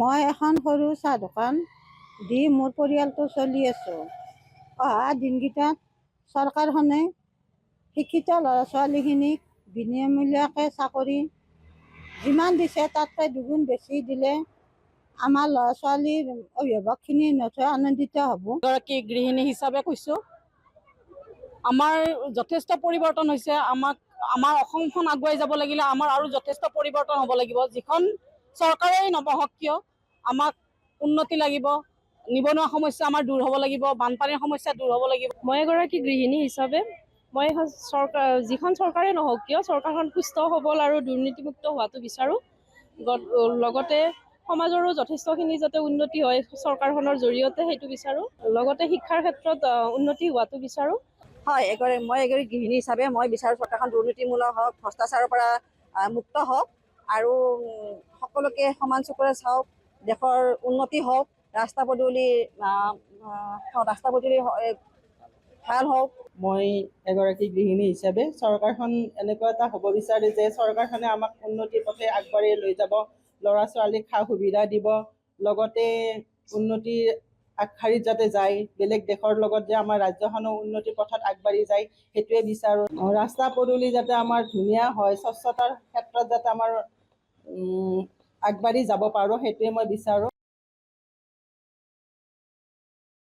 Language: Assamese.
মই এখন সৰু চাহ দোকান দি মোৰ পৰিয়ালটো চলি আছোঁ। অহা দিনকেইটাত চৰকাৰখনে শিক্ষিত ল'ৰা ছোৱালীখিনিক বিনামূলীয়াকৈ চাকৰি যিমান দিছে তাতকৈ দুগুণ বেছি দিলে আমাৰ ল'ৰা ছোৱালীৰ অভিভাৱকখিনি নথৈ আনন্দিত হ'ব। এগৰাকী গৃহিণী হিচাপে কৈছোঁ, আমাৰ যথেষ্ট পৰিৱৰ্তন হৈছে। আমাৰ অসমখন আগুৱাই যাব লাগিলে আমাৰ আৰু যথেষ্ট পৰিৱৰ্তন হ'ব লাগিব। যিখন চৰকাৰেই নবহক কিয় আমাক উন্নতি লাগিব, নিবনুৱা সমস্যা আমাৰ দূৰ হ'ব লাগিব, বানপানীৰ সমস্যা দূৰ হ'ব লাগিব। মই এগৰাকী গৃহিণী হিচাপে মই যিখন চৰকাৰে নহওক কিয় চৰকাৰখন সুস্থ সবল আৰু দুৰ্নীতিমুক্ত হোৱাটো বিচাৰোঁ। লগতে সমাজৰো যথেষ্টখিনি যাতে উন্নতি হয় চৰকাৰখনৰ জৰিয়তে সেইটো বিচাৰোঁ। লগতে শিক্ষাৰ ক্ষেত্ৰত উন্নতি হোৱাটো বিচাৰোঁ। হয়, মই এগৰাকী গৃহিণী হিচাপে মই বিচাৰোঁ চৰকাৰখন দুৰ্নীতিমূলক হওক, ভ্ৰষ্টাচাৰৰ পৰা মুক্ত হওক আৰু সকলোকে সমান চকুৰে চাওক, দেশৰ উন্নতি হওক, ৰাস্তা পদূলি ভাল হওক। মই এগৰাকী গৃহিণী হিচাপে চৰকাৰখন এনেকুৱা এটা হ'ব বিচাৰে যে চৰকাৰখনে আমাক উন্নতিৰ পথে আগবাঢ়ি লৈ যাব, ল'ৰা ছোৱালীক সা সুবিধা দিব, লগতে উন্নতিৰ আগশাৰীত যাতে যায়, বেলেগ দেশৰ লগত যে আমাৰ ৰাজ্যখনো উন্নতিৰ পথত আগবাঢ়ি যায় সেইটোৱে বিচাৰোঁ। ৰাস্তা পদূলি যাতে আমাৰ ধুনীয়া হয়, স্বচ্ছতাৰ ক্ষেত্ৰত যাতে আমাৰ আগবাঢ়ি যাব পাৰোঁ সেইটোৱে মই বিচাৰোঁ।